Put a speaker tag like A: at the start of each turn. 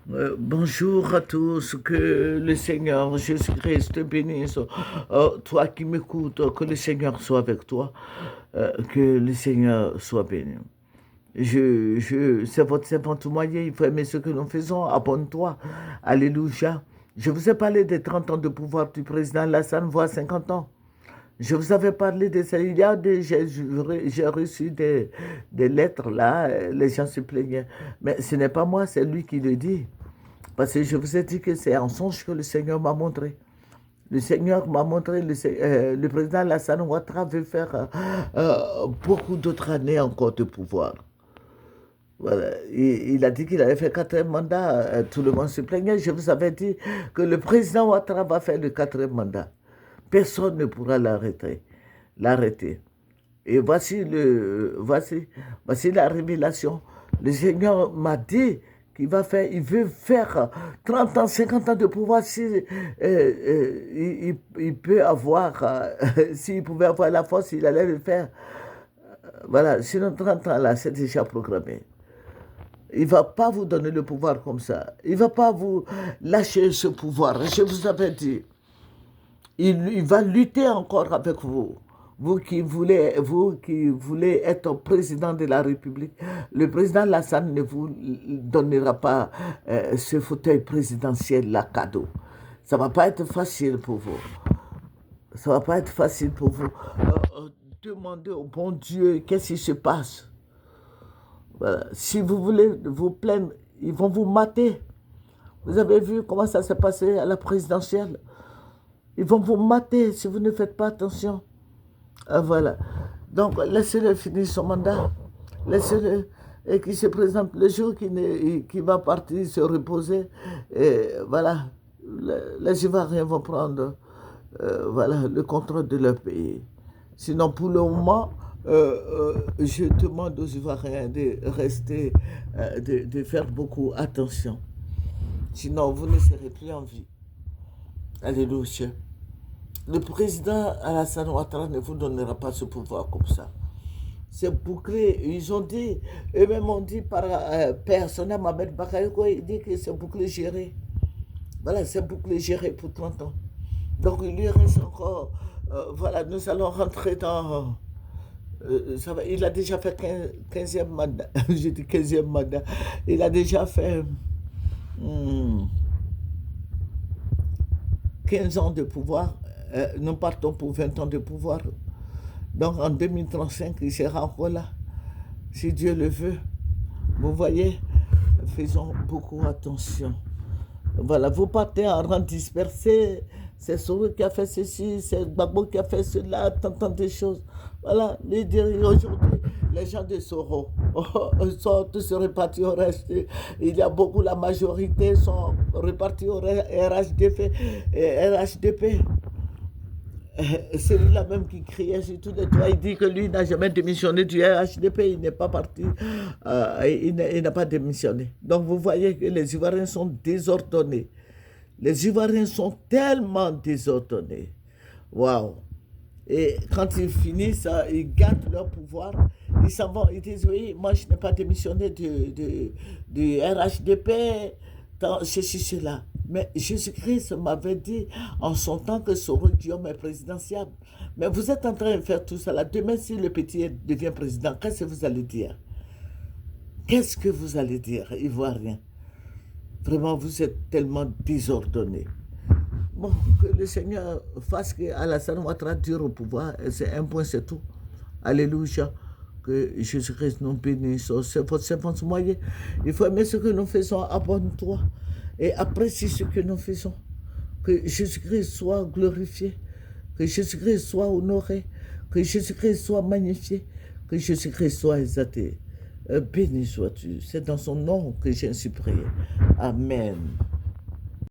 A: Bonjour à tous, que le Seigneur Jésus-Christ te bénisse. Toi qui m'écoutes, que le Seigneur soit avec toi, que le Seigneur soit béni. C'est votre servant moyen, il faut aimer ce que nous faisons, abonne-toi. Alléluia. Je vous ai parlé des 30 ans de pouvoir du président Lassane, voire 50 ans. Je vous avais parlé de ça. J'ai reçu des lettres là, les gens se plaignaient. Mais ce n'est pas moi, c'est lui qui le dit. Parce que je vous ai dit que c'est un songe que le Seigneur m'a montré. Le Seigneur m'a montré, le président Alassane Ouattara veut faire beaucoup d'autres années encore de pouvoir. Voilà. Il a dit qu'il avait fait 4e mandat. Tout le monde se plaignait. Je vous avais dit que le président Ouattara va faire le 4e mandat. Personne ne pourra l'arrêter. Et voici la révélation. Le Seigneur m'a dit il veut faire 30 ans, 50 ans de pouvoir si il peut avoir, s'il pouvait avoir la force, il allait le faire. Voilà, sinon 30 ans là, c'est déjà programmé. Il ne va pas vous donner le pouvoir comme ça. Il ne va pas vous lâcher ce pouvoir. Je vous avais dit, il va lutter encore avec vous. Vous qui voulez être président de la République, le président Lassane ne vous donnera pas ce fauteuil présidentiel là cadeau. Ça ne va pas être facile pour vous. Ça ne va pas être facile pour vous. Demandez au bon Dieu qu'est-ce qui se passe. Voilà. Si vous voulez vous plaindre, ils vont vous mater. Vous avez vu comment ça s'est passé à la présidentielle. Ils vont vous mater si vous ne faites pas attention. Voilà. Donc, laissez-le finir son mandat. Laissez-le. Et qu'il se présente le jour qui va partir se reposer. Et voilà. Les Ivoiriens vont prendre voilà, le contrôle de leur pays. Sinon, pour le moment, je demande aux Ivoiriens de rester, de faire beaucoup attention. Sinon, vous ne serez plus en vie. Alléluia. Le président Alassane Ouattara ne vous donnera pas ce pouvoir comme ça. C'est bouclé. Ils ont dit, eux-mêmes ont dit par personnel, Mohamed Bakayoko, il dit que c'est bouclé géré. Voilà, c'est bouclé géré pour 30 ans. Donc il lui reste encore, voilà, nous allons rentrer dans, il a déjà fait 15e mandat, j'ai dit 15e mandat, il a déjà fait 15 ans de pouvoir, nous partons pour 20 ans de pouvoir. Donc en 2035, il sera encore là, si Dieu le veut. Vous voyez, faisons beaucoup attention. Voilà, vous partez en rang dispersé, c'est Soro qui a fait ceci, c'est Gbagbo qui a fait cela, tant de choses. Voilà, aujourd'hui, les gens de Soro sont tous repartis au reste. Il y a beaucoup, la majorité sont repartis au RHDP. Celui-là même qui criait sur tous les toits, il dit que lui n'a jamais démissionné du RHDP, il n'est pas parti, il n'a pas démissionné. Donc vous voyez que les Ivoiriens sont désordonnés. Les Ivoiriens sont tellement désordonnés. Waouh! Et quand ils finissent, ils gardent leur pouvoir, ils s'en vont, ils disent oui, moi je n'ai pas démissionné du RHDP, ceci, cela. Mais Jésus-Christ m'avait dit en son temps que Soro Guillaume est présidentiable. Mais vous êtes en train de faire tout ça là. Demain, si le petit devient président, qu'est-ce que vous allez dire? Qu'est-ce que vous allez dire, Ivoirien? Vraiment, vous êtes tellement désordonnés. Bon, que le Seigneur fasse que Alassane Ouattara dure au pouvoir, c'est un point, c'est tout. Alléluia. Que Jésus-Christ nous bénisse. C'est votre servante moyen. Il faut aimer ce que nous faisons, abonne-toi et apprécie ce que nous faisons. Que Jésus-Christ soit glorifié, que Jésus-Christ soit honoré, que Jésus-Christ soit magnifié, que Jésus-Christ soit exalté. Béni sois-tu. C'est dans son nom que j'ai ainsi prié. Amen.